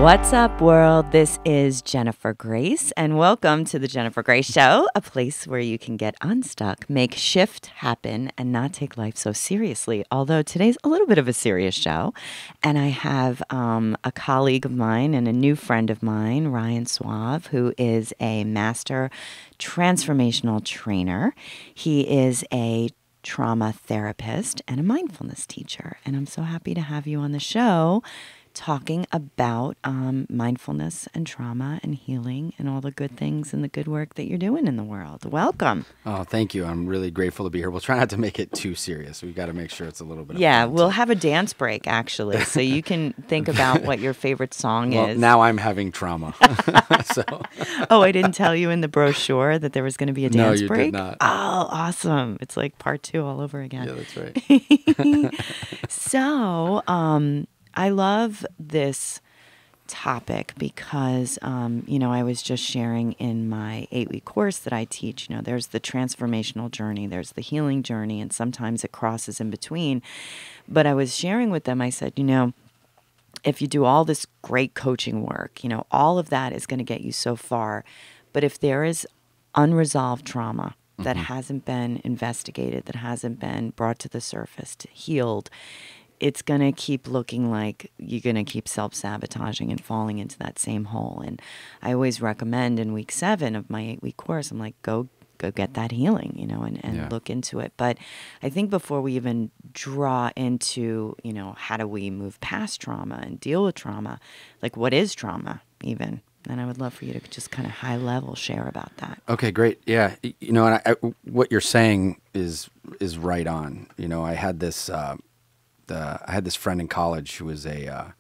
What's up, world? This is Jennifer Grace, and welcome to the Jennifer Grace Show, a place where you can get unstuck, make shift happen, and not take life so seriously. Although today's a little bit of a serious show, and I have a colleague of mine and a new friend of mine, Ryan Soave, who is a master transformational trainer. He is a trauma therapist and a mindfulness teacher, and I'm so happy to have you on the show, talking about mindfulness and trauma and healing and all the good things and the good work that you're doing in the world. Welcome. Oh, thank you. I'm really grateful to be here. We'll try not to make it too serious. We've got to make sure it's a little bit of fun, we'll have a dance break, actually, so you can think about what your favorite song is. Now I'm having trauma. Oh, I didn't tell you in the brochure that there was going to be a dance break? No, you did not. Oh, awesome. It's like part 2 all over again. Yeah, that's right. So, I love this topic because, I was just sharing in my 8-week course that I teach, there's the transformational journey, there's the healing journey, and sometimes it crosses in between. But I was sharing with them, I said, if you do all this great coaching work, all of that is going to get you so far. But if there is unresolved trauma that hasn't been investigated, that hasn't been brought to the surface, healed, it's going to keep looking like you're going to keep self-sabotaging and falling into that same hole. And I always recommend in week 7 of my 8-week course, I'm like, go get that healing, and look into it. But I think before we even draw into, how do we move past trauma and deal with trauma, like what is trauma even? And I would love for you to just kind of high level share about that. Okay, great. Yeah. And what you're saying is right on. I had this friend in college who was a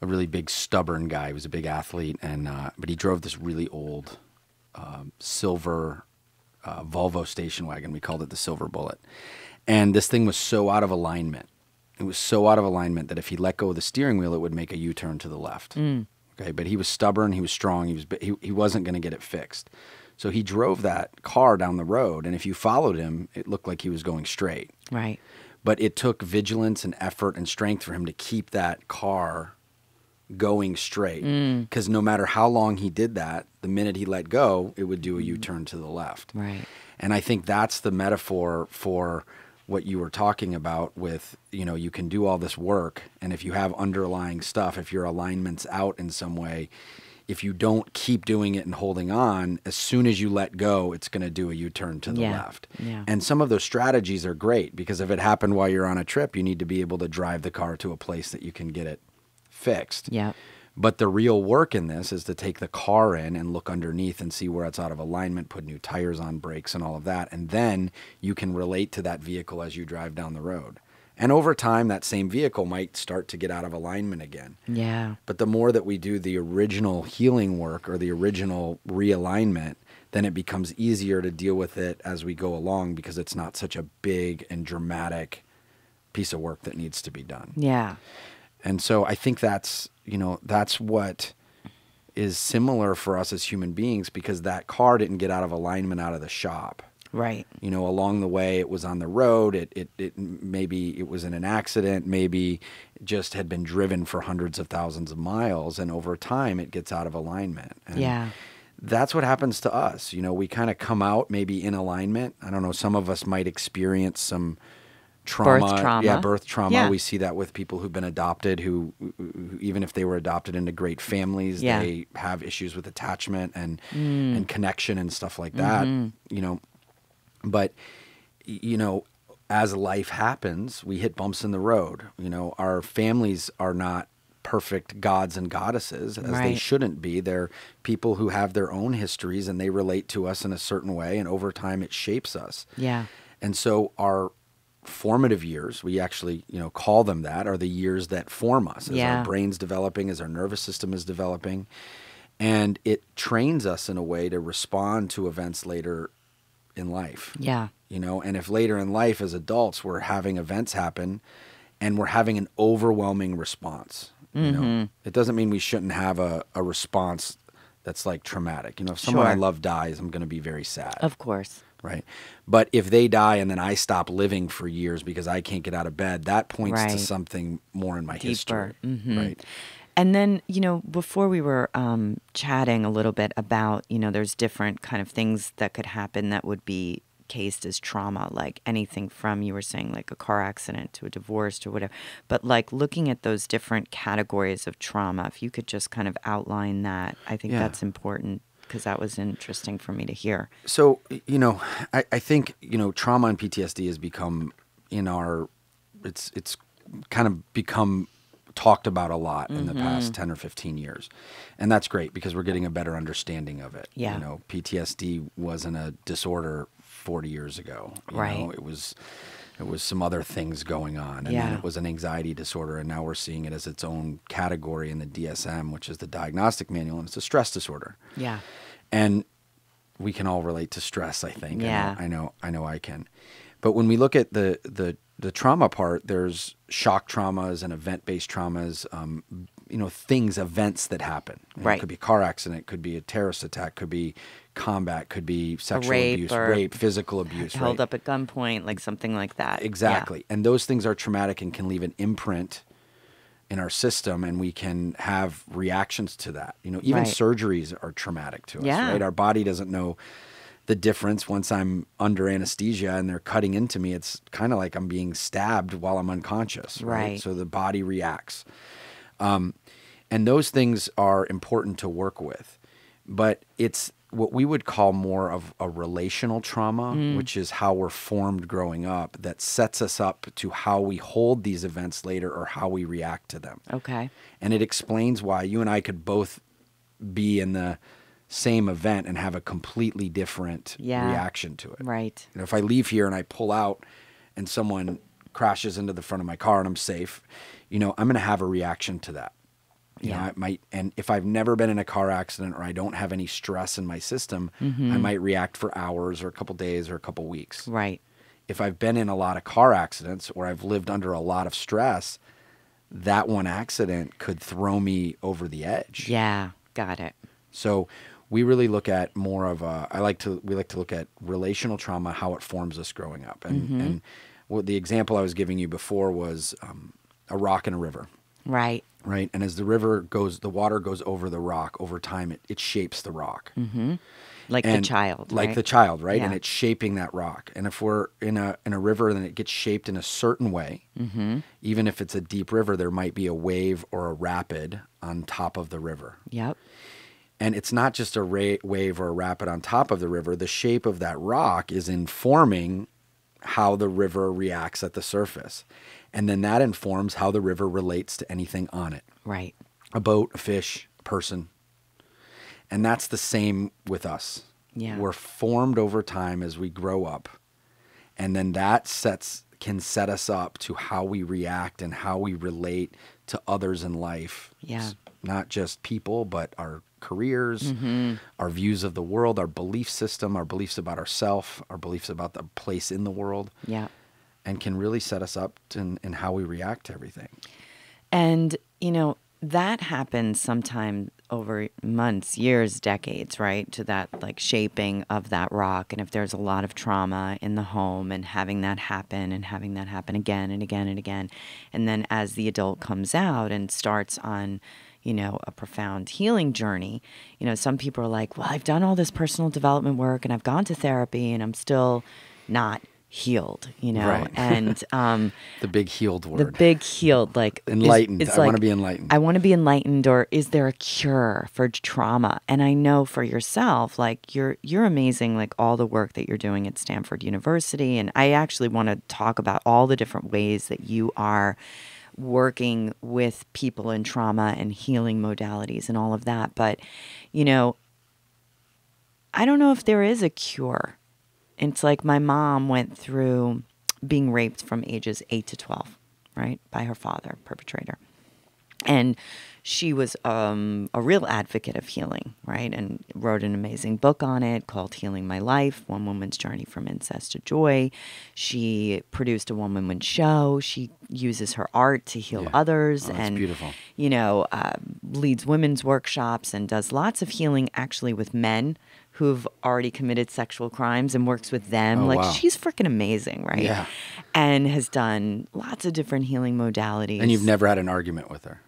really big, stubborn guy. He was a big athlete, but he drove this really old silver Volvo station wagon. We called it the Silver Bullet. And this thing was so out of alignment. It was so out of alignment that if he let go of the steering wheel, it would make a U-turn to the left. Okay, but he was stubborn. He was strong. He wasn't going to get it fixed. So he drove that car down the road, and if you followed him, it looked like he was going straight. Right. But it took vigilance and effort and strength for him to keep that car going straight. Because no matter how long he did that, the minute he let go, it would do a U-turn to the left. Right. And I think that's the metaphor for what you were talking about with, you can do all this work, and if you have underlying stuff, if your alignment's out in some way, if you don't keep doing it and holding on, as soon as you let go, it's going to do a U-turn to the left. Yeah. And some of those strategies are great because if it happened while you're on a trip, you need to be able to drive the car to a place that you can get it fixed. Yeah. But the real work in this is to take the car in and look underneath and see where it's out of alignment, put new tires on, brakes and all of that. And then you can relate to that vehicle as you drive down the road. And over time, that same vehicle might start to get out of alignment again. Yeah. But the more that we do the original healing work or the original realignment, then it becomes easier to deal with it as we go along because it's not such a big and dramatic piece of work that needs to be done. Yeah. And so I think that's what is similar for us as human beings because that car didn't get out of alignment out of the shop. Right. Along the way, it was on the road. It maybe it was in an accident. Maybe it just had been driven for hundreds of thousands of miles, and over time, it gets out of alignment. And that's what happens to us. We kind of come out maybe in alignment. I don't know. Some of us might experience some trauma. Birth trauma. Yeah, birth trauma. Yeah. We see that with people who've been adopted, who even if they were adopted into great families, they have issues with attachment and connection and stuff like that. But, as life happens, we hit bumps in the road. Our families are not perfect gods and goddesses, as they shouldn't be. They're people who have their own histories, and they relate to us in a certain way, and over time it shapes us. Yeah. And so our formative years, we actually, call them that, are the years that form us as our brain's developing, as our nervous system is developing. And it trains us in a way to respond to events later in life. Yeah. And if later in life as adults we're having events happen and we're having an overwhelming response, it doesn't mean we shouldn't have a response that's like traumatic. If someone I love dies, I'm going to be very sad. Of course. Right. But if they die and then I stop living for years because I can't get out of bed, that points to something more in my history. Mm-hmm. Right. And then, before we were chatting a little bit about, there's different kind of things that could happen that would be cased as trauma, like anything from, you were saying, like a car accident to a divorce to whatever. But like looking at those different categories of trauma, if you could just kind of outline that, I think that's important, because that was interesting for me to hear. So, I think, trauma and PTSD has become it's kind of become talked about a lot in the past 10 or 15 years. And that's great, because we're getting a better understanding of it. Yeah. PTSD wasn't a disorder 40 years ago. Right. It was some other things going on. And then it was an anxiety disorder. And now we're seeing it as its own category in the DSM, which is the diagnostic manual, and it's a stress disorder. Yeah. And we can all relate to stress, I think. Yeah. I know I can. But when we look at the trauma part, there's shock traumas and event-based traumas, events that happen. Right. It could be a car accident, could be a terrorist attack, could be combat, could be sexual abuse, rape, physical abuse. Held up at gunpoint, like something like that. Exactly. Yeah. And those things are traumatic and can leave an imprint in our system, and we can have reactions to that. Even surgeries are traumatic to us, right? Our body doesn't know the difference. Once I'm under anesthesia and they're cutting into me, it's kind of like I'm being stabbed while I'm unconscious, right? So the body reacts. And those things are important to work with. But it's what we would call more of a relational trauma, which is how we're formed growing up, that sets us up to how we hold these events later or how we react to them. Okay. And it explains why you and I could both be in the same event and have a completely different reaction to it. Right. If I leave here and I pull out and someone crashes into the front of my car and I'm safe, I'm going to have a reaction to that. And if I've never been in a car accident or I don't have any stress in my system, I might react for hours or a couple days or a couple weeks. Right. If I've been in a lot of car accidents or I've lived under a lot of stress, that one accident could throw me over the edge. Yeah, got it. So we really look at more of we like to look at relational trauma, how it forms us growing up. And what the example I was giving you before was a rock in a river. Right. Right. And as the water goes over the rock, over time, it shapes the rock. Mm-hmm. Like the child. Like the child, right? Yeah. And it's shaping that rock. And if we're in a river, then it gets shaped in a certain way. Mm-hmm. Even if it's a deep river, there might be a wave or a rapid on top of the river. Yep. And it's not just a wave or a rapid on top of the river. The shape of that rock is informing how the river reacts at the surface. And then that informs how the river relates to anything on it. Right. A boat, a fish, a person. And that's the same with us. Yeah. We're formed over time as we grow up. And then that can set us up to how we react and how we relate to others in life. Yeah. Not just people, but our careers, our views of the world, our belief system, our beliefs about ourselves, our beliefs about the place in the world. Yeah. And can really set us up in how we react to everything. And, that happens sometime over months, years, decades, right? To that like shaping of that rock. And if there's a lot of trauma in the home and having that happen again and again and again. And then as the adult comes out and starts on, a profound healing journey, some people are like, well, I've done all this personal development work and I've gone to therapy and I'm still not healed, Right. And the big healed word. The big healed, like enlightened. It's I want to be enlightened. I want to be enlightened, or is there a cure for trauma? And I know for yourself, like you're amazing, like all the work that you're doing at Stanford University. And I actually want to talk about all the different ways that you are working with people in trauma and healing modalities and all of that. But, I don't know if there is a cure. It's like my mom went through being raped from ages 8 to 12, right, by her father, perpetrator. And she was a real advocate of healing, right, and wrote an amazing book on it called Healing My Life, One Woman's Journey from Incest to Joy. She produced a one-woman show. She uses her art to heal others. That's and, beautiful. Leads women's workshops and does lots of healing actually with men who've already committed sexual crimes and works with them. Oh, like, wow. She's freaking amazing, right? Yeah. And has done lots of different healing modalities. And you've never had an argument with her?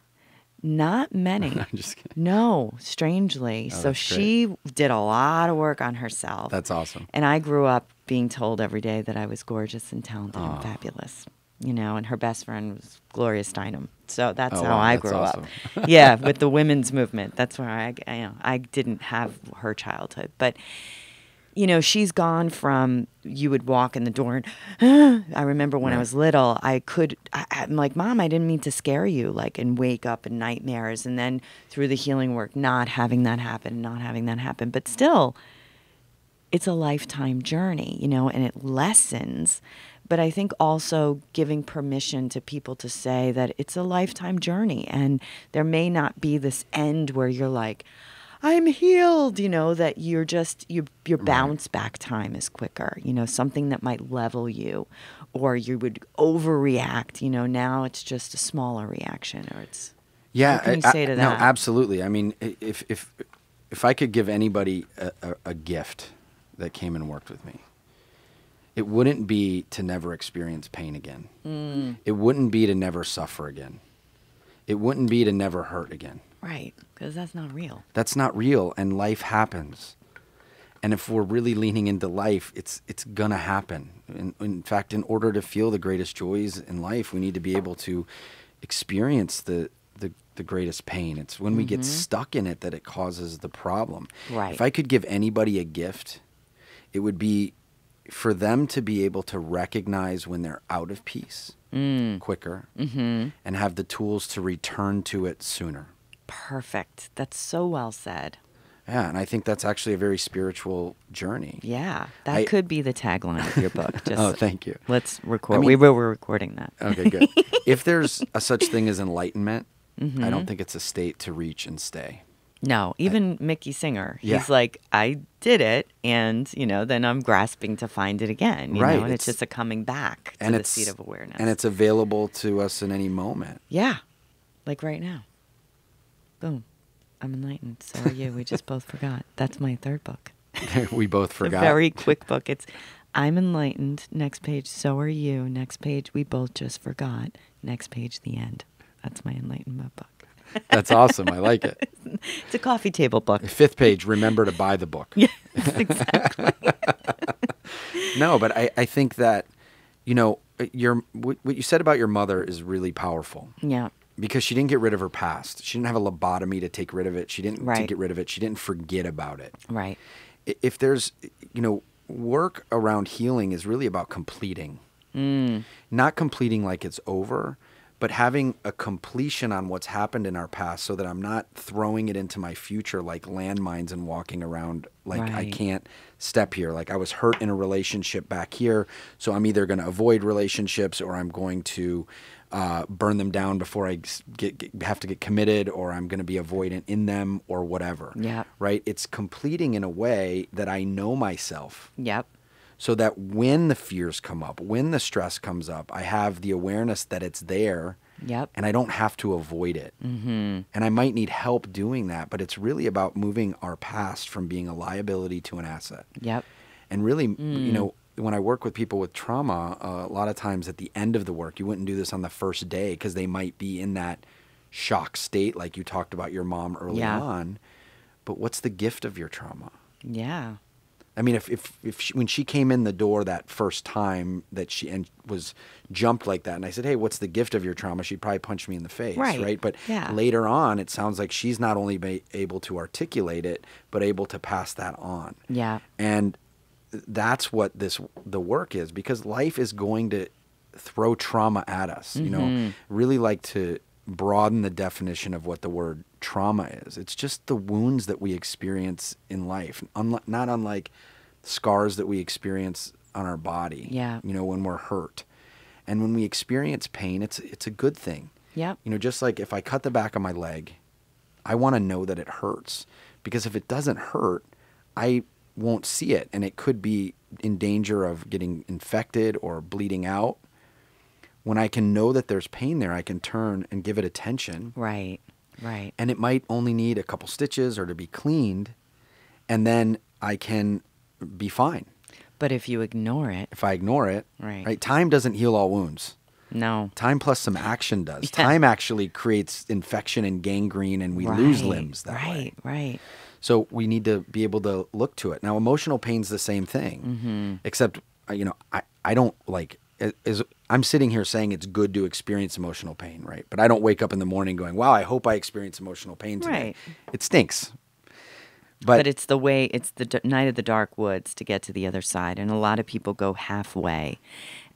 Not many. I'm just kidding. No, strangely. Oh, So that's she did a lot of work on herself. That's awesome. And I grew up being told every day that I was gorgeous and talented and fabulous. And her best friend was Gloria Steinem. So that's how I that's grew awesome. up. Yeah, with the women's movement. That's where I didn't have her childhood. But, she's gone from, you would walk in the door and I remember when I Right. was little, I'm like, Mom, I didn't mean to scare you, and wake up in nightmares. And then through the healing work, not having that happen. But still, it's a lifetime journey, and it lessens. But I think also giving permission to people to say that it's a lifetime journey and there may not be this end where you're like, I'm healed, that you're just, your bounce back time is quicker, something that might level you or you would overreact, now it's just a smaller reaction or it's, Yeah. what can you say to No, that? absolutely. I mean, if I could give anybody a gift that came and worked with me, it wouldn't be to never experience pain again. It wouldn't be to never suffer again. It wouldn't be to never hurt again. Right, because that's not real. That's not real, and life happens. And if we're really leaning into life, it's gonna happen. In fact, in order to feel the greatest joys in life, we need to be able to experience the greatest pain. It's when we get stuck in it that it causes the problem. Right. If I could give anybody a gift, it would be for them to be able to recognize when they're out of peace quicker and have the tools to return to it sooner. Perfect. That's so well said. Yeah, and I think that's actually a very spiritual journey. Yeah, that could be the tagline of your book. Just Oh, thank you. Let's record. I mean- we were recording that. Okay, good. If there's a such thing as enlightenment, I don't think it's a state to reach and stay. No, even Mickey Singer, Yeah. he's like, I did it, and then I'm grasping to find it again. Right, and it's it's- just a coming back to And the it's seat of awareness. And it's available to us in any moment. yeah, like right now. Boom, I'm enlightened. So are you. We just both forgot. That's my third book. We both A forgot. very quick book. It's I'm enlightened. Next page. So are you. Next page. We both just forgot. Next page. The end. That's my enlightenment book. That's awesome. I like it. It's a coffee table book. Fifth page, remember to buy the book. Yes, exactly. No, but I think that, what you said about your mother is really powerful. Yeah. Because she didn't get rid of her past. She didn't have a lobotomy to take rid of it. She didn't to Right. get rid of it. She didn't forget about it. Right. If there's, work around healing is really about completing. Not completing like it's over, but having a completion on what's happened in our past so that I'm not throwing it into my future like landmines and walking around like I Right. can't step here. Like I was hurt in a relationship back here, so I'm either going to avoid relationships or I'm going to burn them down before I have to get committed, or I'm going to be avoidant in them or whatever. Yeah. Right? It's completing in a way that I know myself. Yep. So that when the fears come up, when the stress comes up, I have the awareness that it's there Yep. and I don't have to avoid it. Mm-hmm. And I might need help doing that, but it's really about moving our past from being a liability to an asset. Yep. And really, when I work with people with trauma, a lot of times at the end of the work, you wouldn't do this on the first day because they might be in that shock state like you talked about your mom early Yeah. on. But what's the gift of your trauma? Yeah. I mean, if she, when she came in the door that first time that she was jumped like that, and I said, "Hey, what's the gift of your trauma?" She'd probably punch me in the face, Right. But Yeah. later on, it sounds like she's not only able to articulate it, but able to pass that on. Yeah. And that's what the work is, because life is going to throw trauma at us. Really like to broaden the definition of what the word trauma is. It's just the wounds that we experience in life, not unlike scars that we experience on our body. Yeah. When we're hurt, and when we experience pain, it's a good thing. Yep. Just like if I cut the back of my leg, I want to know that it hurts, because if it doesn't hurt, I won't see it, and it could be in danger of getting infected or bleeding out. When I can know that there's pain there, I can turn and give it attention. Right. Right. And it might only need a couple stitches or to be cleaned, and then I can be fine. But if you ignore it, If I ignore it, Right. Time doesn't heal all wounds. No. Time plus some action does. Yeah. Time actually creates infection and gangrene, and we lose limbs that way. Right. So we need to be able to look to it. Now, emotional pain's the same thing, except, I don't like, I'm sitting here saying it's good to experience emotional pain, right? But I don't wake up in the morning going, wow, I hope I experience emotional pain today. Right. It stinks. But it's the night of the dark woods to get to the other side. And a lot of people go halfway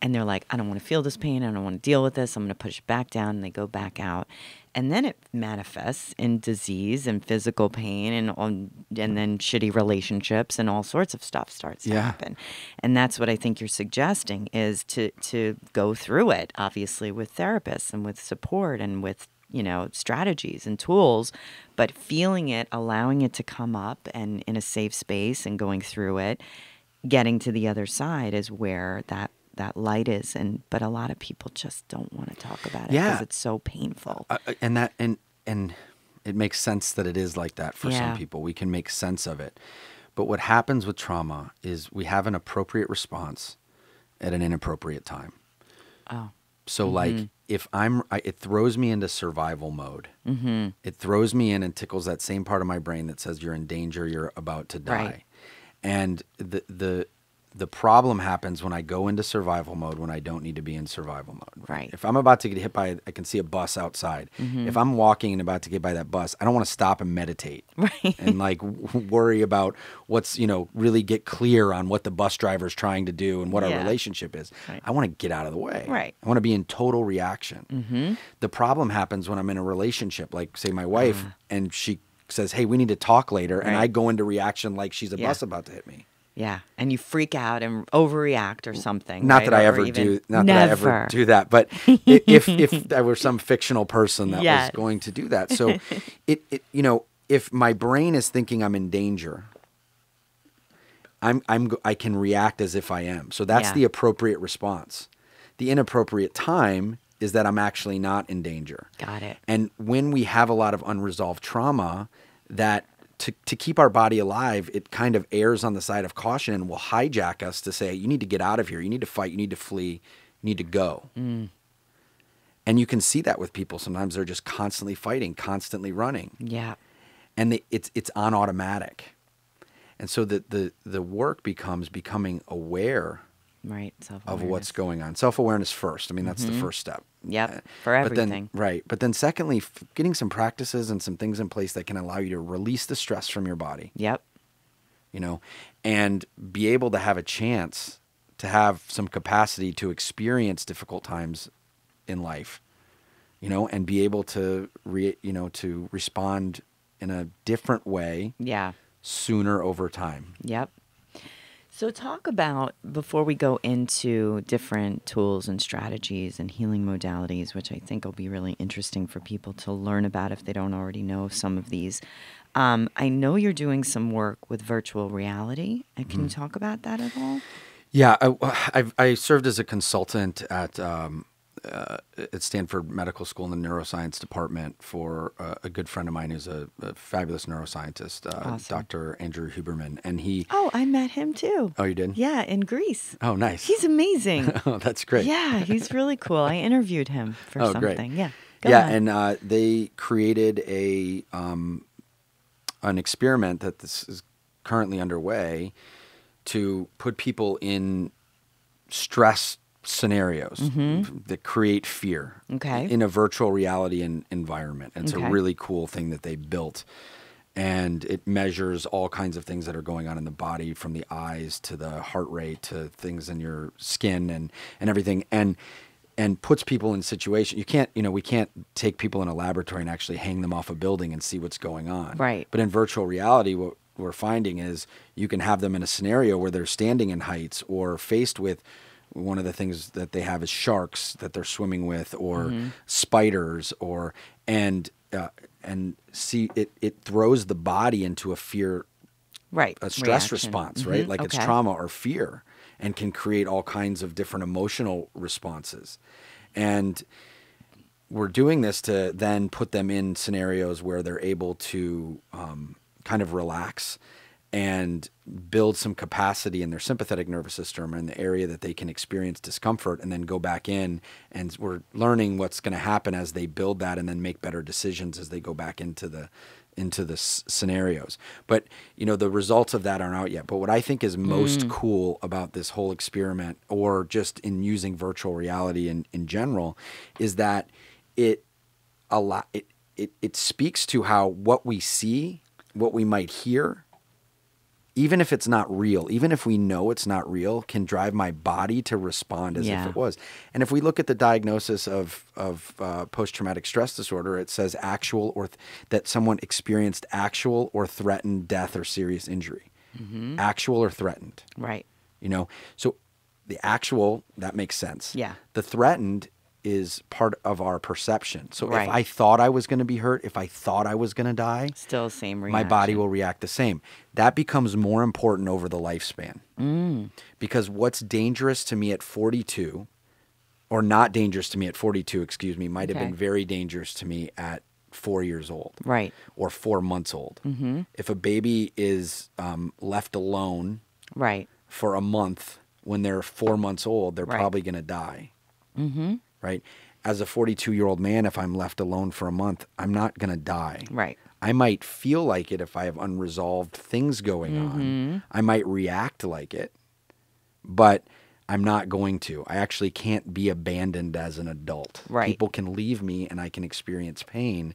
and they're like, I don't want to feel this pain. I don't want to deal with this. I'm going to push it back down. And they go back out. And then it manifests in disease and physical pain and then shitty relationships and all sorts of stuff starts to happen. And that's what I think you're suggesting is to go through it, obviously, with therapists and with support and with strategies and tools, but feeling it, allowing it to come up and in a safe space and going through it, getting to the other side is where that light is. But a lot of people just don't want to talk about it because it's so painful. And it makes sense that it is like that for some people. We can make sense of it. But what happens with trauma is we have an appropriate response at an inappropriate time. Oh. So like if it throws me into survival mode. It throws me in and tickles that same part of my brain that says you're in danger, you're about to die. Right. And the problem happens when I go into survival mode when I don't need to be in survival mode. Right. If I'm about to get hit by, I can see a bus outside. If I'm walking and about to get by that bus, I don't want to stop and meditate. Right. And like worry about what's, really get clear on what the bus driver's trying to do and what our relationship is. Right. I want to get out of the way. Right. I want to be in total reaction. The problem happens when I'm in a relationship, like say my wife, and she says, hey, we need to talk later. And I go into reaction like she's a bus about to hit me. Yeah, and you freak out and overreact or something. Not right? that I ever do. Not that I ever do that. But if I were some fictional person that was going to do that, so if my brain is thinking I'm in danger, I can react as if I am. So that's the appropriate response. The inappropriate time is that I'm actually not in danger. Got it. And when we have a lot of unresolved trauma, that to keep our body alive, it kind of errs on the side of caution and will hijack us to say, you need to get out of here. You need to fight. You need to flee. You need to go. And you can see that with people. Sometimes they're just constantly fighting, constantly running. Yeah. And it's on automatic. And so the work becomes becoming aware of what's going on. Self-awareness first. I mean, that's the first step. Yep, for everything. But then secondly, getting some practices and some things in place that can allow you to release the stress from your body. Yep. And be able to have a chance to have some capacity to experience difficult times in life, and be able to to respond in a different way. Yeah. Sooner over time. Yep. So talk about, before we go into different tools and strategies and healing modalities, which I think will be really interesting for people to learn about if they don't already know some of these. I know you're doing some work with virtual reality. Can you talk about that at all? Yeah, I served as a consultant at Stanford Medical School in the neuroscience department for a good friend of mine who's a fabulous neuroscientist, Awesome. Dr. Andrew Huberman. And he... Oh, I met him too. Oh, you did? Yeah, in Greece. Oh, nice. He's amazing. Oh, that's great. Yeah, he's really cool. I interviewed him for something. Great. Yeah. Go ahead. And they created an experiment that this is currently underway to put people in stress scenarios that create fear in a virtual reality environment. And it's a really cool thing that they built. And it measures all kinds of things that are going on in the body, from the eyes to the heart rate to things in your skin and everything. And puts people in situations. We can't take people in a laboratory and actually hang them off a building and see what's going on. Right. But in virtual reality, what we're finding is you can have them in a scenario where they're standing in heights or faced with one of the things that they have is sharks that they're swimming with, or spiders, and see it throws the body into a fear, a stress response, right? Like it's trauma or fear, and can create all kinds of different emotional responses. And we're doing this to then put them in scenarios where they're able to kind of relax and build some capacity in their sympathetic nervous system and the area that they can experience discomfort, and then go back in, and we're learning what's going to happen as they build that and then make better decisions as they go back into the scenarios. But the results of that aren't out yet. But what I think is most cool about this whole experiment, or just in using virtual reality in general, is that it speaks to how what we see, what we might hear, even if it's not real, even if we know it's not real, can drive my body to respond as if it was. And if we look at the diagnosis of post-traumatic stress disorder, it says actual or that someone experienced actual or threatened death or serious injury. Actual or threatened. Right. So the actual, that makes sense. Yeah. The threatened is part of our perception. So Right. if I thought I was going to be hurt, if I thought I was going to die, Still the same reaction. my body will react the same. That becomes more important over the lifespan. Because what's dangerous to me at 42, or not dangerous to me at 42, excuse me, might have been very dangerous to me at 4 years old. Right. Or 4 months old. If a baby is left alone Right. for a month when they're 4 months old, they're Right. probably going to die. Right? As a 42-year-old man, if I'm left alone for a month, I'm not going to die. Right. I might feel like it if I have unresolved things going on. I might react like it, but I'm not going to. I actually can't be abandoned as an adult. Right. People can leave me and I can experience pain,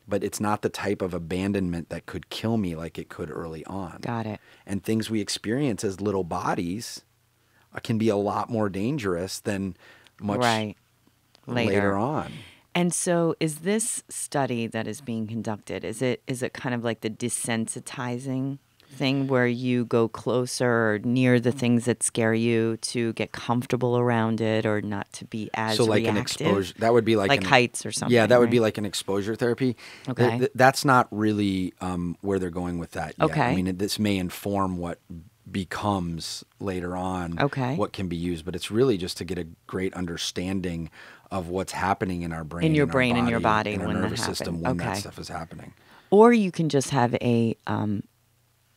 but it's not the type of abandonment that could kill me like it could early on. Got it. And things we experience as little bodies can be a lot more dangerous than much later on. And so is this study that is being conducted, is it kind of like the desensitizing thing where you go closer or near the things that scare you to get comfortable around it or not to be as so like reactive? an exposure, that would be like heights or something. Yeah, that would right? be like an exposure therapy. Okay. That's not really where they're going with that yet. Okay. I mean, this may inform what becomes later on, what can be used, but it's really just to get a great understanding of what's happening in our brain, In your in our brain, in your body in our when that nervous system happened. when that Okay. stuff is happening. Or you can just have a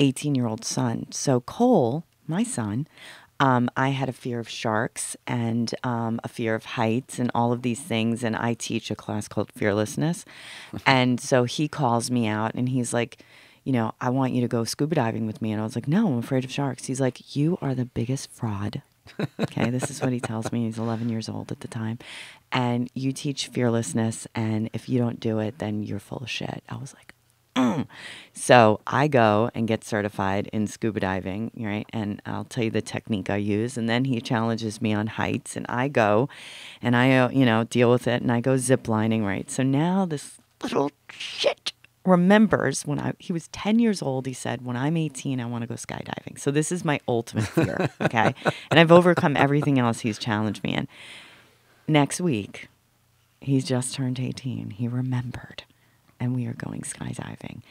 18-year-old son. So Cole, my son, I had a fear of sharks and a fear of heights and all of these things. And I teach a class called Fearlessness. And so he calls me out and he's like, I want you to go scuba diving with me. And I was like, no, I'm afraid of sharks. He's like, you are the biggest fraud. Okay, this is what he tells me. He's 11 years old at the time. And you teach fearlessness. And if you don't do it, then you're full of shit. I was like, So I go and get certified in scuba diving, right? And I'll tell you the technique I use. And then he challenges me on heights, and I go and I, deal with it, and I go zip lining, right? So now this little shit remembers he was 10 years old. He said, when I'm 18, I want to go skydiving. So this is my ultimate fear, okay? And I've overcome everything else he's challenged me in. Next week, he's just turned 18. He remembered. And we are going skydiving.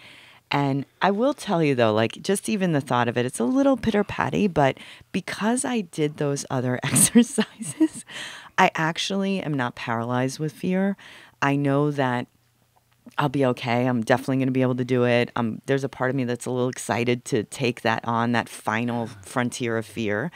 And I will tell you, though, like, just even the thought of it, it's a little pitter-patty, but because I did those other exercises, I actually am not paralyzed with fear. I know that I'll be okay. I'm definitely going to be able to do it. There's a part of me that's a little excited to take that on, that final frontier of fear.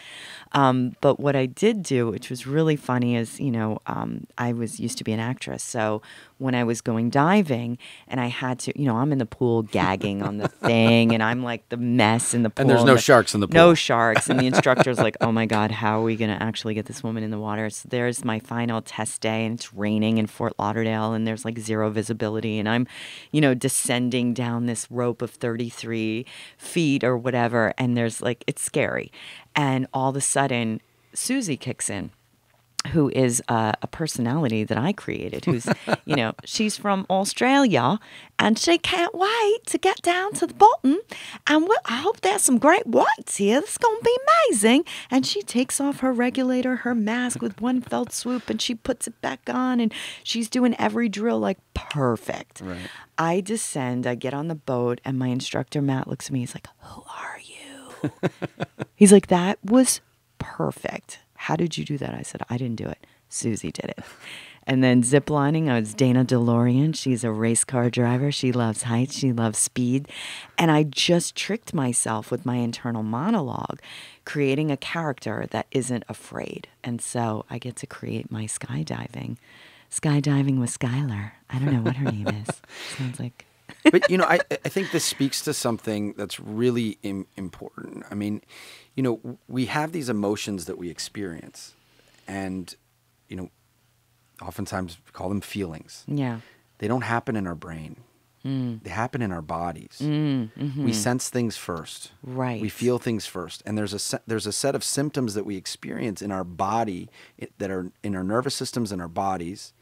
But what I did do, which was really funny, is, I used to be an actress. So when I was going diving and I had to, I'm in the pool gagging on the thing and I'm like the mess in the pool. And there's no sharks in the pool. No sharks. And the instructor's like, oh my God, how are we going to actually get this woman in the water? So there's my final test day and it's raining in Fort Lauderdale and there's like zero visibility. And I'm, descending down this rope of 33 feet or whatever. And there's like, it's scary. And all of a sudden, Susie kicks in, who is a personality that I created, who's, she's from Australia and she can't wait to get down to the bottom. And I hope there's some great whites here. This is going to be amazing. And she takes off her regulator, her mask with one fell swoop, and she puts it back on. And she's doing every drill like perfect. Right. I descend, I get on the boat, and my instructor, Matt, looks at me. He's like, who are you? He's like, that was perfect. How did you do that? I said, I didn't do it. Susie did it. And then zip lining, I was Dana DeLorean. She's a race car driver. She loves heights. She loves speed. And I just tricked myself with my internal monologue, creating a character that isn't afraid. And so I get to create my skydiving. Skydiving with Skylar. I don't know what her name is. Sounds like... But, you know, I think this speaks to something that's really important. I mean, you know, we have these emotions that we experience, and, you know, oftentimes we call them feelings. Yeah. They don't happen in our brain. They happen in our bodies. Mm-hmm. We sense things first. Right. We feel things first. And there's a set of symptoms that we experience in our body that are in our nervous systems and our bodies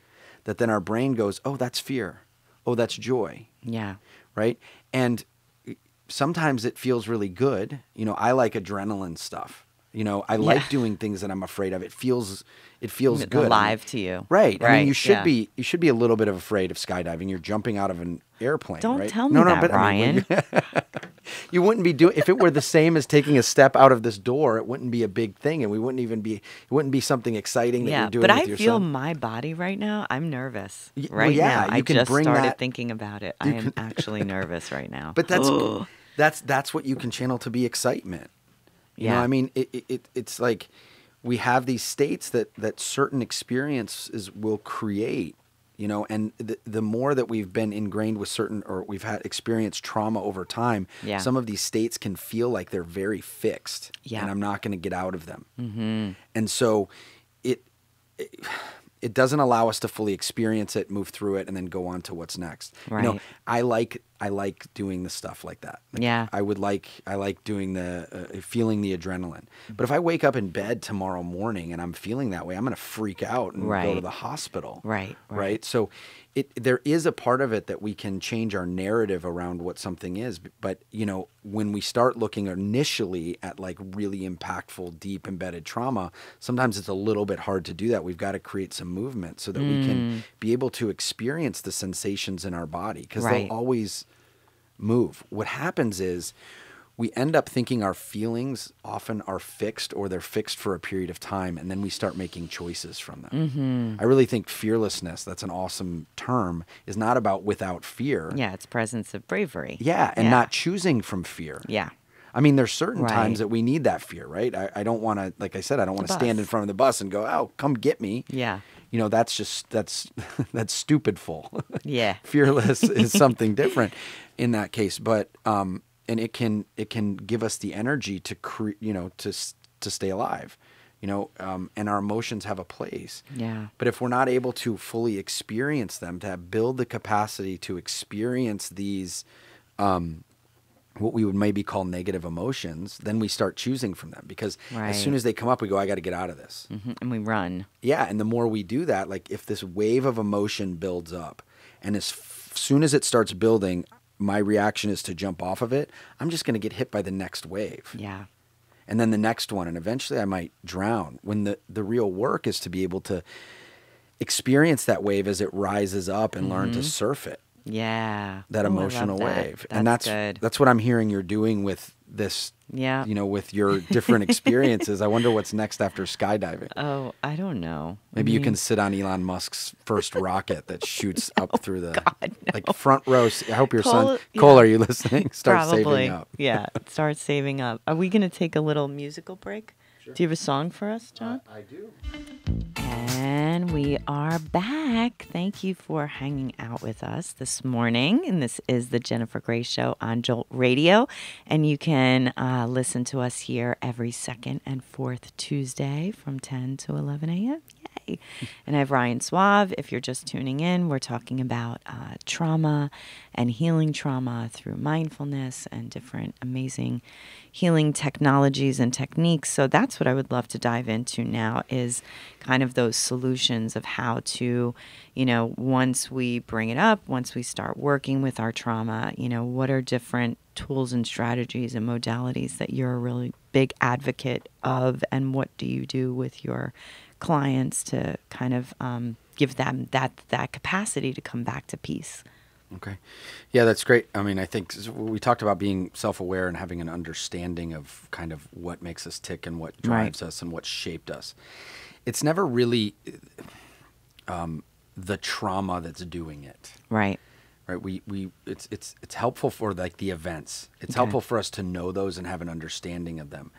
that then our brain goes, oh, that's fear. Oh, that's joy. Yeah. Right? And sometimes it feels really good. You know, I like adrenaline stuff. You know, I like doing things that I'm afraid of. It feels good. Alive to you. Right. I mean, you should yeah. be a little bit of afraid of skydiving. You're jumping out of an airplane, Don't right? tell me that, Ryan. I mean, you wouldn't be doing, if it were the same as taking a step out of this door, it wouldn't be a big thing, and it wouldn't be something exciting that you're doing but with I your feel son. my body right now. I'm nervous Well, right yeah, now. you I can just bring started that- thinking about it. I am actually nervous right now. But that's what you can channel to be excitement. You know, I mean, it's like we have these states that certain experiences will create, you know, and the more that we've been ingrained with certain, or we've had experienced trauma over time, some of these states can feel like they're very fixed, and I'm not going to get out of them. Mm-hmm. And so it doesn't allow us to fully experience it, move through it, and then go on to what's next. Right. You know, I like doing the stuff like that. Like, I like doing feeling the adrenaline. But if I wake up in bed tomorrow morning and I'm feeling that way, I'm going to freak out and go to the hospital. Right. So there is a part of it that we can change our narrative around what something is. But, you know, when we start looking initially at like really impactful, deep embedded trauma, sometimes it's a little bit hard to do that. We've got to create some movement so that we can be able to experience the sensations in our body, because they'll always move. What happens is we end up thinking our feelings often are fixed, or they're fixed for a period of time, and then we start making choices from them. Mm-hmm. I really think fearlessness, that's an awesome term, is not about without fear. Yeah, it's presence of bravery. Yeah, and not choosing from fear. Yeah. I mean, there's certain times that we need that fear, right? I don't want to, like I said, I don't want to stand in front of the bus and go, oh, come get me. Yeah. You know, that's stupidful. Yeah. Fearless is something different in that case, but and it can give us the energy to to stay alive, you know, and our emotions have a place. Yeah. But if we're not able to fully experience them, to build the capacity to experience these what we would maybe call negative emotions, then we start choosing from them, because as soon as they come up, we go, I got to get out of this. Mm-hmm. And we run. Yeah. And the more we do that, like if this wave of emotion builds up, and as soon as it starts building, my reaction is to jump off of it, I'm just going to get hit by the next wave. Yeah. And then the next one, and eventually I might drown, when the real work is to be able to experience that wave as it rises up and learn to surf it. Yeah. That emotional wave. And that's good. That's what I'm hearing you're doing with this, you know, with your different experiences. I wonder what's next after skydiving. Oh, I don't know. Maybe you can sit on Elon Musk's first rocket that shoots up through the like no. front row. I hope your Cole, son, Cole, are you listening? Start Probably. saving up. Yeah, start saving up. Are we going to take a little musical break? Sure. Do you have a song for us, John? I do. And we are back. Thank you for hanging out with us this morning. And this is the Jennifer Gray Show on Jolt Radio. And you can listen to us here every second and fourth Tuesday from 10 to 11 a.m. Yay. And I have Ryan Soave. If you're just tuning in, we're talking about trauma and healing trauma through mindfulness and different amazing healing technologies and techniques. So that's what I would love to dive into now, is kind of those solutions of how to, you know, once we bring it up, once we start working with our trauma, you know, what are different tools and strategies and modalities that you're a really big advocate of, and what do you do with your clients to kind of give them that capacity to come back to peace? Okay. Yeah, that's great. I mean, I think we talked about being self-aware and having an understanding of kind of what makes us tick and what drives us and what shaped us. It's never really, the trauma that's doing it. Right. Right. It's helpful for like the events. It's helpful for us to know those and have an understanding of them.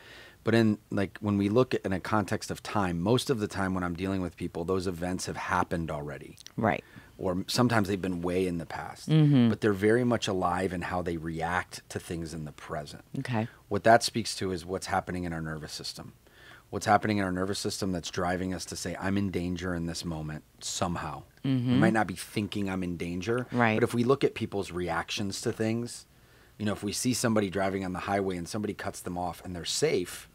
But in like when we look at in a context of time, most of the time when I'm dealing with people, those events have happened already. Right. Or sometimes they've been way in the past, but they're very much alive in how they react to things in the present. Okay. What that speaks to is what's happening in our nervous system. What's happening in our nervous system that's driving us to say, I'm in danger in this moment somehow. We might not be thinking I'm in danger, Right. but if we look at people's reactions to things, you know, if we see somebody driving on the highway and somebody cuts them off and they're safe,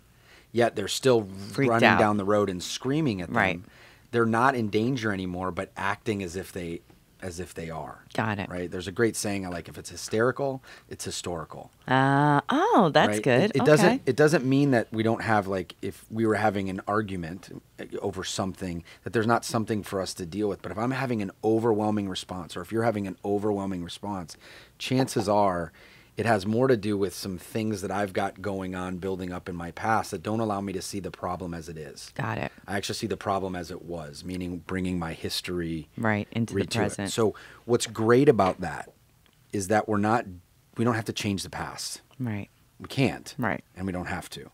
yet they're still Freaked running out. down the road and screaming at them. Right. They're not in danger anymore, but acting as if they are. Got it. Right? There's a great saying I like, if it's hysterical, it's historical. Oh, that's Right? good. It doesn't mean that we don't have, like, if we were having an argument over something, that there's not something for us to deal with. But if I'm having an overwhelming response, or if you're having an overwhelming response, chances are it has more to do with some things that I've got going on building up in my past that don't allow me to see the problem as it is. Got it. I actually see the problem as it was, meaning bringing my history Right into the to it. present. So what's great about that is that we don't have to change the past. Right. We can't. Right. And we don't have to.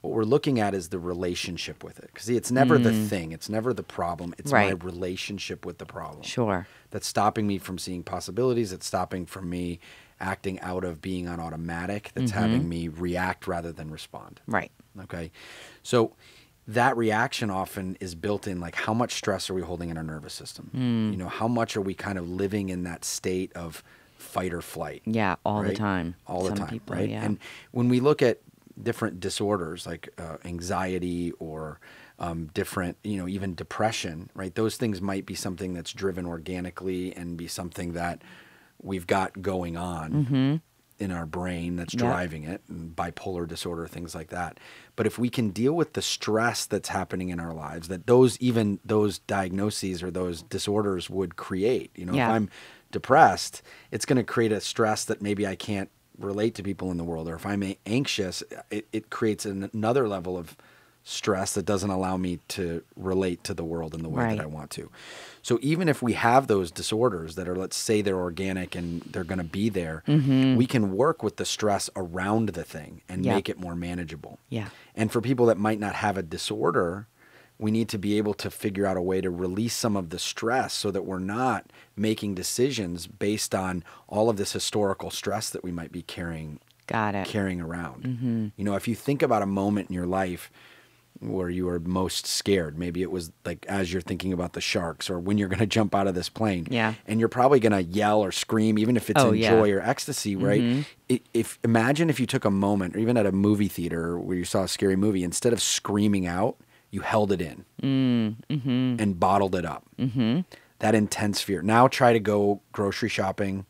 What we're looking at is the relationship with it. Because see, it's never the thing. It's never the problem. It's my Right. relationship with the problem. Sure. That's stopping me from seeing possibilities. It's stopping from me acting out of being on automatic. That's having me react rather than respond. Right. Okay. So that reaction often is built in, like, how much stress are we holding in our nervous system? You know, how much are we kind of living in that state of fight or flight? Yeah, all the right? time. All the Some time, people, right? yeah. And when we look at different disorders like anxiety or different, you know, even depression, right? Those things might be something that's driven organically and be something that we've got going on in our brain that's driving it, and bipolar disorder, things like that. But if we can deal with the stress that's happening in our lives, that those diagnoses or those disorders would create, you know, if I'm depressed, it's going to create a stress that maybe I can't relate to people in the world. Or if I'm anxious, it creates another level of stress that doesn't allow me to relate to the world in the way that I want to. So even if we have those disorders that are, let's say they're organic and they're going to be there, we can work with the stress around the thing and make it more manageable. Yeah. And for people that might not have a disorder, we need to be able to figure out a way to release some of the stress so that we're not making decisions based on all of this historical stress that we might be carrying around. You know, if you think about a moment in your life where you were most scared, maybe it was like as you're thinking about the sharks or when you're going to jump out of this plane. Yeah. And you're probably going to yell or scream, even if it's joy or ecstasy, right? Imagine if you took a moment, or even at a movie theater where you saw a scary movie, instead of screaming out, you held it in and bottled it up. That intense fear. Now try to go grocery shopping,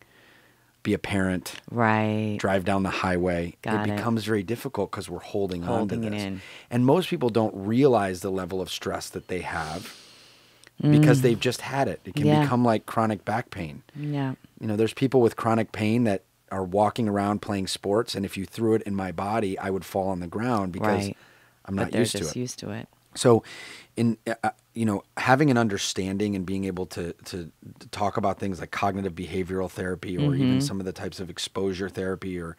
be a parent, drive down the highway. It becomes very difficult because we're holding on to this. And most people don't realize the level of stress that they have because they've just had it. It can become like chronic back pain. Yeah. You know, there's people with chronic pain that are walking around playing sports, and if you threw it in my body, I would fall on the ground because I'm not used to it. Used to it. So, in you know, having an understanding and being able to talk about things like cognitive behavioral therapy, or even some of the types of exposure therapy, or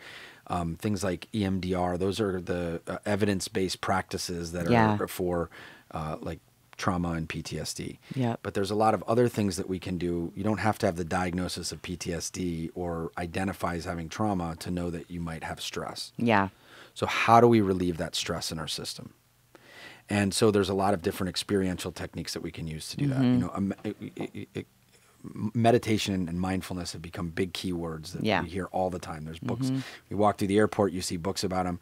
things like EMDR, those are the evidence-based practices that are for like trauma and PTSD. But there's a lot of other things that we can do. You don't have to have the diagnosis of PTSD or identify as having trauma to know that you might have stress. So how do we relieve that stress in our system? And so there's a lot of different experiential techniques that we can use to do that. You know, meditation and mindfulness have become big keywords that we hear all the time. There's books. You walk through the airport, you see books about them.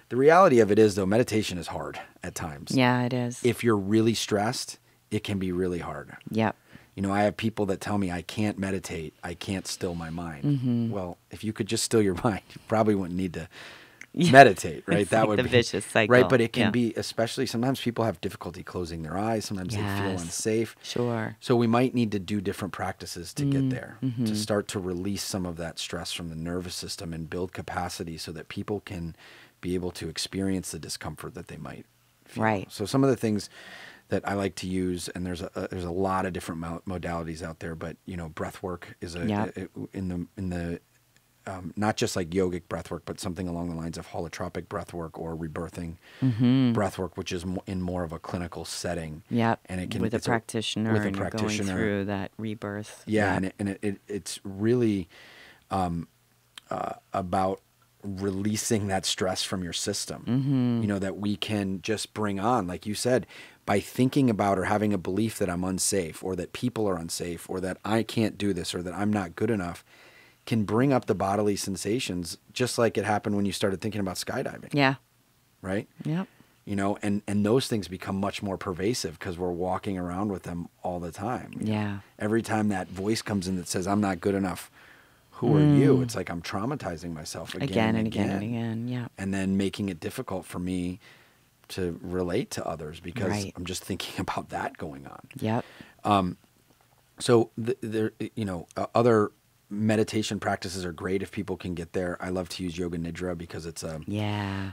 The reality of it is, though, meditation is hard at times. Yeah, it is. If you're really stressed, it can be really hard. Yep. You know, I have people that tell me I can't meditate, I can't still my mind. Well, if you could just still your mind, you probably wouldn't need to meditate, right? It's like the vicious cycle. Right, but it can be, especially sometimes people have difficulty closing their eyes. Sometimes they feel unsafe. Sure. So we might need to do different practices to get there, to start to release some of that stress from the nervous system and build capacity so that people can be able to experience the discomfort that they might feel. Right. So some of the things that I like to use, and there's a lot of different modalities out there, but breath work is in the not just like yogic breath work, but something along the lines of holotropic breath work or rebirthing breath work, which is in more of a clinical setting. Yep. And it can with a practitioner, with a and practitioner. you're going through that rebirth. Yeah, yep. and it's really about releasing that stress from your system. That we can just bring on, like you said, by thinking about or having a belief that I'm unsafe, or that people are unsafe, or that I can't do this, or that I'm not good enough, can bring up the bodily sensations, just like it happened when you started thinking about skydiving. Yeah. Right? Yep. And those things become much more pervasive because we're walking around with them all the time. Yeah. Every time that voice comes in that says, I'm not good enough, who are you? It's like I'm traumatizing myself again and again. Yeah. And then making it difficult for me to relate to others because Right. I'm just thinking about that going on. Yep. So there, other meditation practices are great if people can get there. I love to use yoga nidra because it's a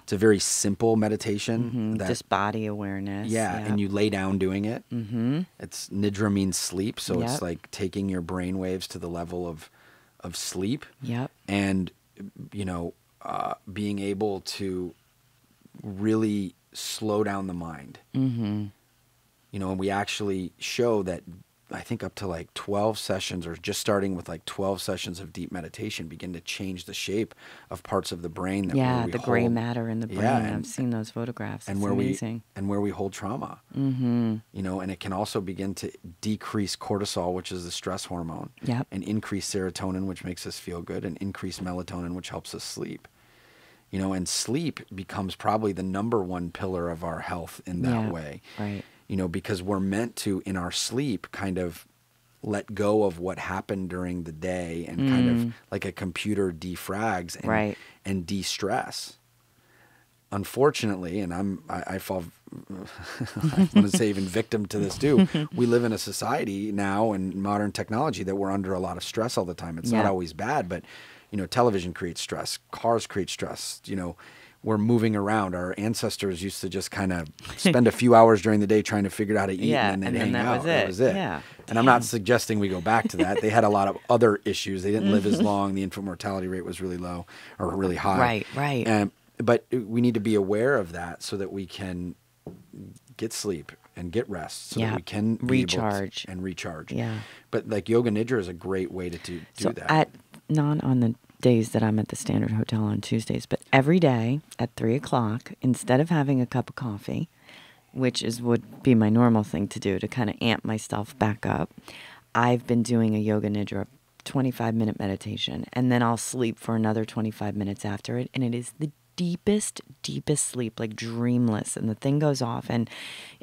very simple meditation. Just body awareness. Yeah, Yep. and you lay down doing it. It's nidra means sleep, so it's like taking your brain waves to the level of sleep. Yep. And being able to really slow down the mind. And we actually show that I think up to like 12 sessions, or just starting with like 12 sessions of deep meditation, begin to change the shape of parts of the brain. That the gray matter in the brain. And I've seen those photographs. And it's where amazing. where we hold trauma. And it can also begin to decrease cortisol, which is the stress hormone. Yep. And increase serotonin, which makes us feel good, and increase melatonin, which helps us sleep. And sleep becomes probably the number one pillar of our health in that way. Right. Because we're meant to, in our sleep, kind of let go of what happened during the day and kind of like a computer defrags and de-stress. Unfortunately, and I fall, I want to say even victim to this too, we live in a society now in modern technology that we're under a lot of stress all the time. It's not always bad, but television creates stress, cars create stress, we're moving around. Our ancestors used to just kind of spend a few hours during the day trying to figure out how to eat, and then hang out. That was it. Yeah. And I'm not suggesting we go back to that. They had a lot of other issues. They didn't live as long. The infant mortality rate was really low or really high. Right. But we need to be aware of that so that we can get sleep and get rest, so that we can recharge. Yeah. But like yoga nidra is a great way to do that. Not on the days that I'm at the Standard Hotel on Tuesdays, but every day at 3:00, instead of having a cup of coffee, which would be my normal thing to do to kind of amp myself back up, I've been doing a yoga nidra 25-minute meditation, and then I'll sleep for another 25 minutes after it, and it is the deepest sleep, like dreamless, and the thing goes off. And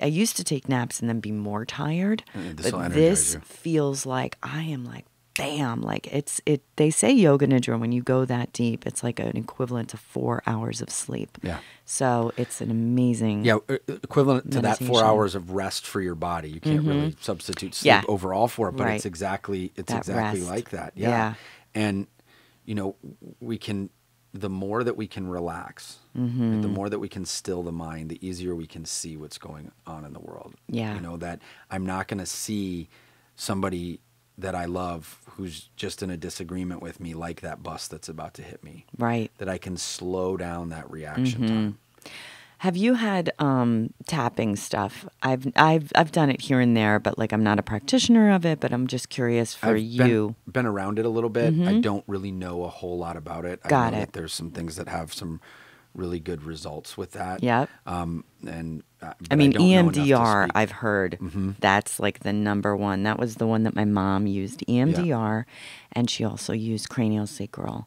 I used to take naps and then be more tired, but this feels like I am like, bam, like they say yoga nidra, when you go that deep, it's like an equivalent to 4 hours of sleep. Yeah. So it's an amazing equivalent to meditation. that 4 hours of rest for your body. You can't really substitute sleep overall for it, but it's exactly like that. Yeah. And we can, the more that we can relax, the more that we can still the mind, the easier we can see what's going on in the world. Yeah. That I'm not going to see somebody that I love who's just in a disagreement with me, like that bus that's about to hit me. Right. That I can slow down that reaction time. Have you had tapping stuff? I've done it here and there, but like I'm not a practitioner of it. But I'm just curious for you. Been around it a little bit. I don't really know a whole lot about it. Got I know it. that there's some things that have some really good results with that. Yep. I mean, don't know enough to EMDR, speak. I've heard that's like the number one. That was the one that my mom used, EMDR, and she also used craniosacral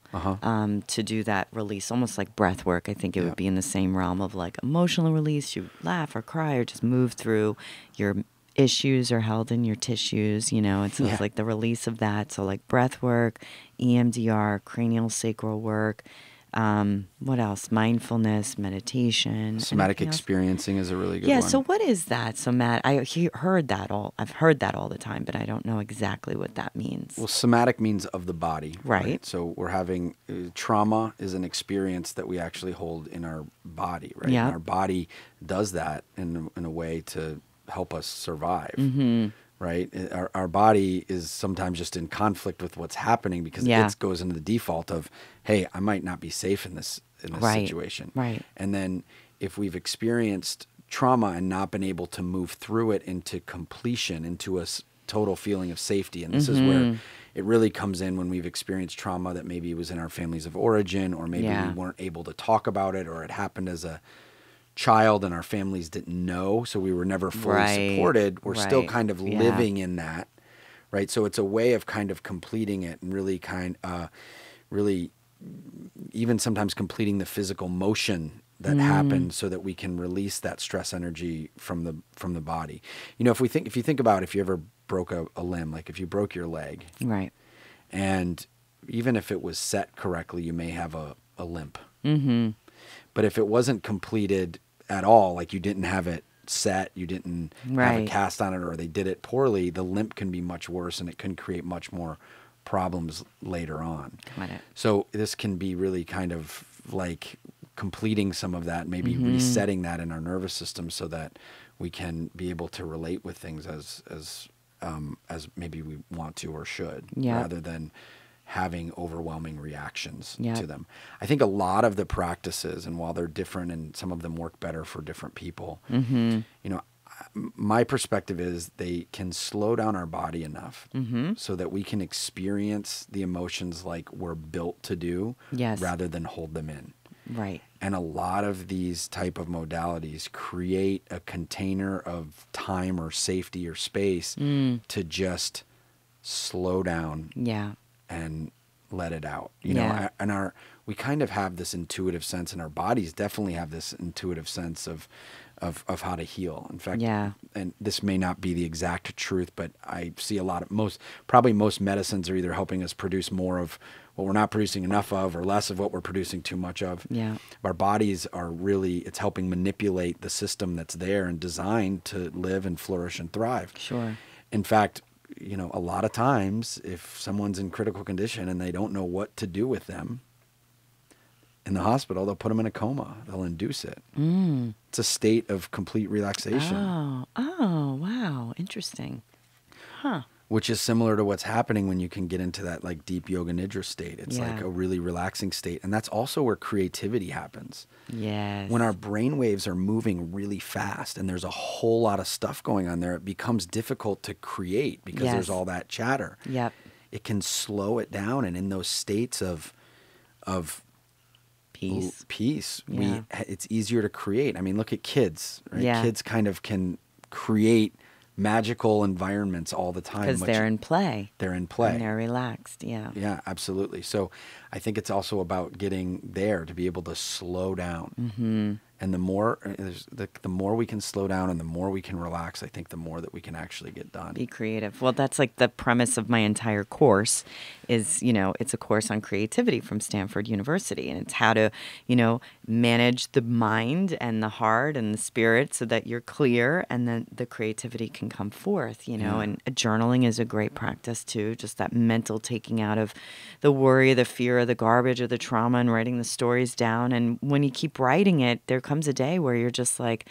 to do that release, almost like breath work. I think it would be in the same realm of like emotional release. You laugh or cry or just move through your issues are held in your tissues, it's like the release of that. So like breath work, EMDR, craniosacral work. What else? Mindfulness, meditation. Somatic experiencing is a really good one. Yeah, so what is that? I've heard that all the time, but I don't know exactly what that means. Well, somatic means of the body. Right. So we're having trauma is an experience that we actually hold in our body, right? Yeah. And our body does that in a way to help us survive. Mm-hmm. Right? Our body is sometimes just in conflict with what's happening because it goes into the default of, hey, I might not be safe in this Right. situation. Right. And then if we've experienced trauma and not been able to move through it into completion, into a total feeling of safety, and this is where it really comes in when we've experienced trauma that maybe was in our families of origin, or maybe we weren't able to talk about it, or it happened as a child and our families didn't know, so we were never fully supported. We're still kind of living in that, right? So it's a way of kind of completing it and really really even sometimes completing the physical motion that happened so that we can release that stress energy from the body. You know, if you think about if you ever broke a limb, like if you broke your leg, Right. and even if it was set correctly, you may have a limp. Mm-hmm. But if it wasn't completed at all, like you didn't have it set, you didn't have a cast on it, or they did it poorly, the limp can be much worse and it can create much more problems later on. Got it. So this can be really kind of like completing some of that, maybe resetting that in our nervous system so that we can be able to relate with things as maybe we want to or should, rather than having overwhelming reactions to them. I think a lot of the practices, and while they're different and some of them work better for different people, you know, my perspective is they can slow down our body enough so that we can experience the emotions like we're built to do, rather than hold them in. Right. And a lot of these type of modalities create a container of time or safety or space to just slow down and let it out. You know, and we kind of have this intuitive sense, and our bodies definitely have this intuitive sense of how to heal. In fact, and this may not be the exact truth, but I see a lot of most medicines are either helping us produce more of what we're not producing enough of, or less of what we're producing too much of. Yeah. Our bodies are really, it's helping manipulate the system that's there and designed to live and flourish and thrive. Sure. In fact, you know, a lot of times if someone's in critical condition and they don't know what to do with them in the hospital, they'll put them in a coma. They'll induce it. It's a state of complete relaxation. Oh, wow. Interesting. Huh. Which is similar to what's happening when you can get into that like deep yoga nidra state. It's like a really relaxing state. And that's also where creativity happens. Yes. When our brain waves are moving really fast and there's a whole lot of stuff going on there, it becomes difficult to create because there's all that chatter. Yep. It can slow it down, and in those states of peace, it's easier to create. I mean, look at kids, right? Yeah. Kids kind of can create magical environments all the time. Because they're in play. They're in play. And they're relaxed, Yeah, absolutely. So I think it's also about getting there to be able to slow down. And the more we can slow down and the more we can relax, I think the more that we can actually get done. Be creative. Well, that's like the premise of my entire course is, you know, it's a course on creativity from Stanford University. And it's how to, you know, manage the mind and the heart and the spirit so that you're clear and then the creativity can come forth, you know. And journaling is a great practice too. Just that mental taking out of the worry, the fear, the garbage, or the trauma, and writing the stories down. And when you keep writing it, there comes a day where you're just like,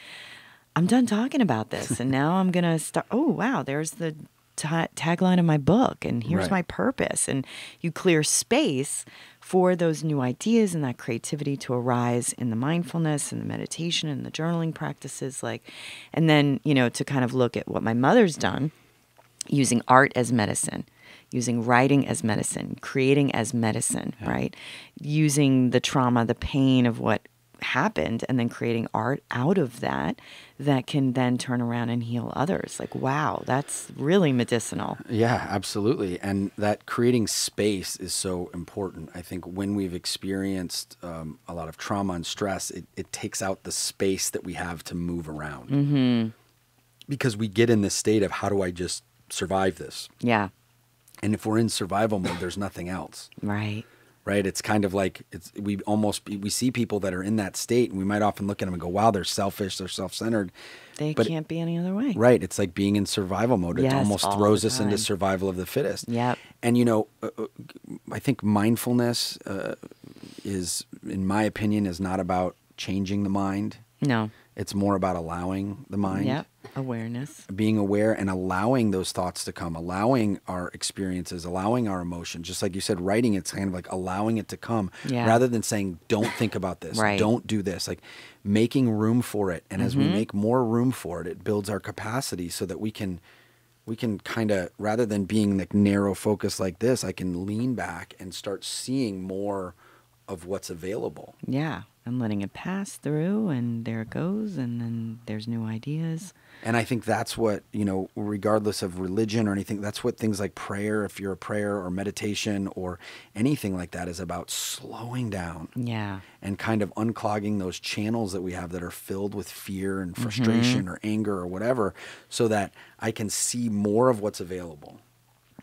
I'm done talking about this, and now I'm gonna start. Oh wow, there's the tagline of my book, and here's my purpose. And you clear space for those new ideas and that creativity to arise in the mindfulness and the meditation and the journaling practices, like, and then, you know, to kind of look at what my mother's done, using art as medicine, using writing as medicine, creating as medicine, right? Using the trauma, the pain of what happened, and then creating art out of that can then turn around and heal others. Like, wow, that's really medicinal. Yeah, absolutely. And that creating space is so important. I think when we've experienced a lot of trauma and stress, it takes out the space that we have to move around. Because we get in this state of, how do I just survive this? Yeah. And if we're in survival mode, there's nothing else. Right. Right? It's kind of like, we see people that are in that state, and we might often look at them and go, wow, they're selfish, they're self-centered. But can't be any other way. Right. It's like being in survival mode. It almost throws us into time. survival of the fittest. Yep. And, you know, I think mindfulness is, in my opinion, is not about changing the mind. No. It's more about allowing the mind. Yep. Awareness. being aware and allowing those thoughts to come, allowing our experiences, allowing our emotions. Just like you said, writing, it's kind of like allowing it to come rather than saying, don't think about this, don't do this, like making room for it. And as we make more room for it, it builds our capacity so that we can kind of, rather than being like narrow focus like this, I can lean back and start seeing more of what's available. Yeah. And letting it pass through, and there it goes, and then there's new ideas. And I think that's what, regardless of religion or anything, that's what things like prayer, if you're a prayer or meditation or anything like that, is about slowing down. Yeah. And kind of unclogging those channels that we have that are filled with fear and frustration or anger or whatever, so that I can see more of what's available.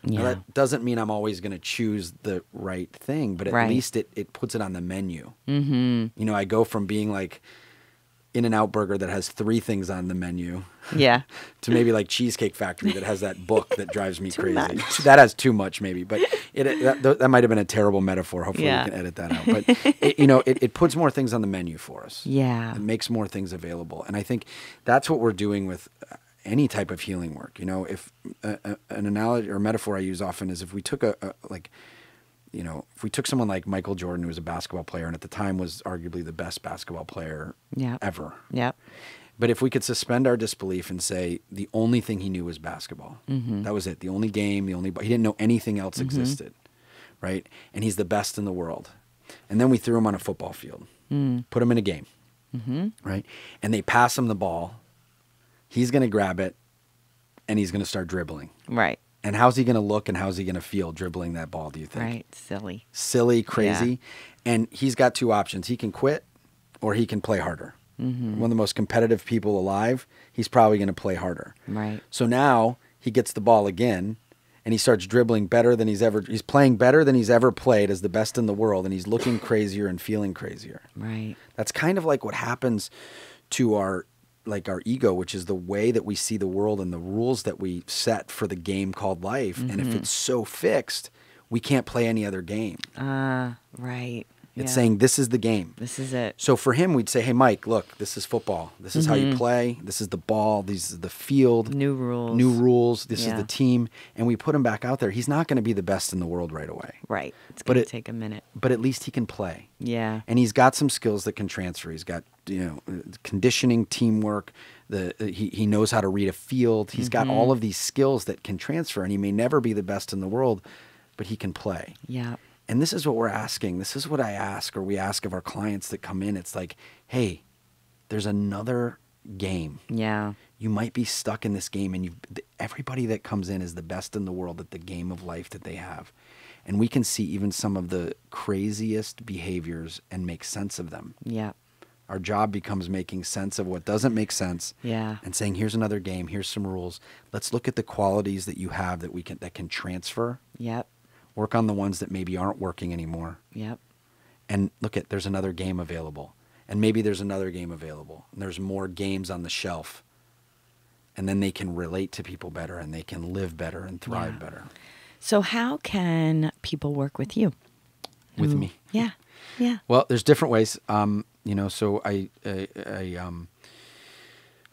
Yeah. Now, that doesn't mean I'm always going to choose the right thing, but at least it puts it on the menu. Mm-hmm. I go from being like In-N-Out Burger that has 3 things on the menu, to maybe like Cheesecake Factory that has that book that drives me crazy. That has too much, maybe, but that might have been a terrible metaphor. Hopefully, we can edit that out. But it puts more things on the menu for us. Yeah, it makes more things available, and I think that's what we're doing with any type of healing work. If an analogy or metaphor I use often is, if we took if we took someone like Michael Jordan, who was a basketball player and at the time was arguably the best basketball player ever. Yep. But if we could suspend our disbelief and say the only thing he knew was basketball, that was it. The only game, he didn't know anything else existed, right? And he's the best in the world. And then we threw him on a football field, put him in a game, right? And they pass him the ball. He's going to grab it, and he's going to start dribbling. Right. And how's he going to look, and how's he going to feel dribbling that ball, do you think? Right. Silly. Silly, crazy. Yeah. And he's got 2 options. He can quit, or he can play harder. One of the most competitive people alive, he's probably going to play harder. Right. So now he gets the ball again, and he starts dribbling better than he's playing better than he's ever played as the best in the world, and he's looking crazier and feeling crazier. Right. That's kind of like what happens to our ego, which is the way that we see the world and the rules that we set for the game called life. And if it's so fixed, we can't play any other game. Right. It's saying, this is the game. This is it. So for him, we'd say, hey, Mike, look, this is football. This is how you play. This is the ball. This is the field. New rules. This is the team. And we put him back out there. He's not going to be the best in the world right away. Right. It's going to take a minute. But at least he can play. Yeah. And he's got some skills that can transfer. He's got, conditioning, teamwork. He knows how to read a field. He's got all of these skills that can transfer. And he may never be the best in the world, but he can play. Yeah. And this is what we're asking. This is what I ask, or we ask of our clients that come in. It's like, hey, there's another game. Yeah. You might be stuck in this game, and everybody that comes in is the best in the world at the game of life that they have. And we can see even some of the craziest behaviors and make sense of them. Yeah. Our job becomes making sense of what doesn't make sense. Yeah. And saying, here's another game, here's some rules. Let's look at the qualities that you have that can transfer. Yep. Work on the ones that maybe aren't working anymore. Yep. And look at, there's another game available. And maybe there's another game available. And there's more games on the shelf. And then they can relate to people better, and they can live better and thrive better. So how can people work with you? With me? Yeah. Yeah. Well, there's different ways. So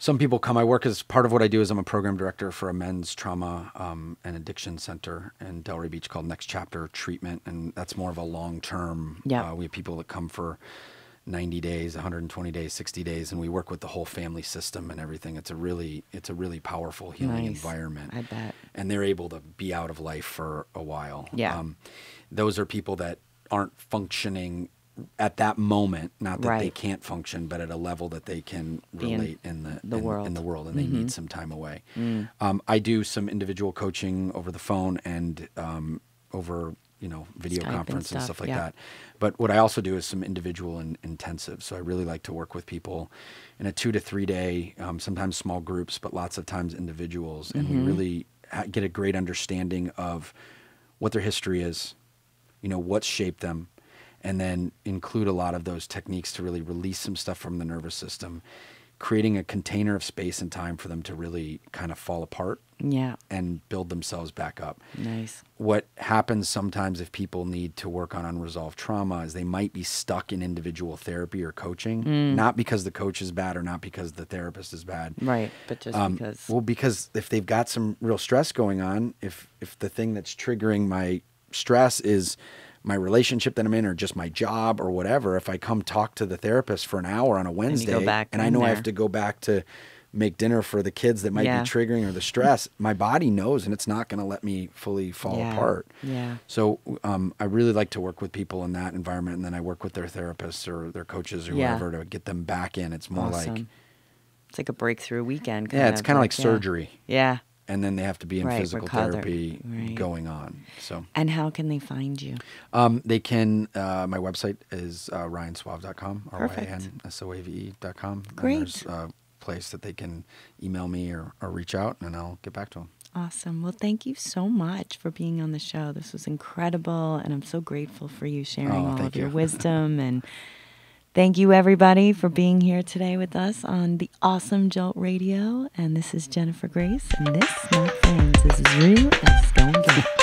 some people come. I work as part of what I do is I'm a program director for a men's trauma and addiction center in Delray Beach called Next Chapter Treatment, and that's more of a long-term. Yeah. We have people that come for 90 days, 120 days, 60 days, and we work with the whole family system and everything. It's a really powerful healing environment. I bet. And they're able to be out of life for a while. Yeah. Those are people that aren't functioning at that moment, not that they can't function, but at a level that they can relate in the world, and they need some time away. I do some individual coaching over the phone and over video Skype conference and stuff like that. But what I also do is some individual and intensive. So I really like to work with people in a 2 to 3 day, sometimes small groups, but lots of times individuals, and we really get a great understanding of what their history is, what's shaped them, and then include a lot of those techniques to really release some stuff from the nervous system, creating a container of space and time for them to really kind of fall apart Yeah. and build themselves back up. Nice. What happens sometimes if people need to work on unresolved trauma is they might be stuck in individual therapy or coaching, not because the coach is bad or not because the therapist is bad. Right. But just because. Well, because if they've got some real stress going on, if the thing that's triggering my stress is my relationship that I'm in or just my job or whatever, if I come talk to the therapist for an hour on a Wednesday and I know I have to go back to make dinner for the kids that might be triggering or the stress, my body knows and it's not going to let me fully fall apart. Yeah. So I really like to work with people in that environment, and then I work with their therapists or their coaches or whatever to get them back in. It's more like... It's like a breakthrough weekend. It's kind of like surgery. Yeah. And then they have to be in physical therapy going on. So. And how can they find you? They can, my website is ryansoave.com, RYANSOAVE.com. Great. And there's a place that they can email me or reach out, and I'll get back to them. Awesome. Well, thank you so much for being on the show. This was incredible, and I'm so grateful for you sharing all of your wisdom. And thank you, everybody, for being here today with us on the Awesome Jolt Radio. And this is Jennifer Grace, and this, my friends, is as real as it's going to get.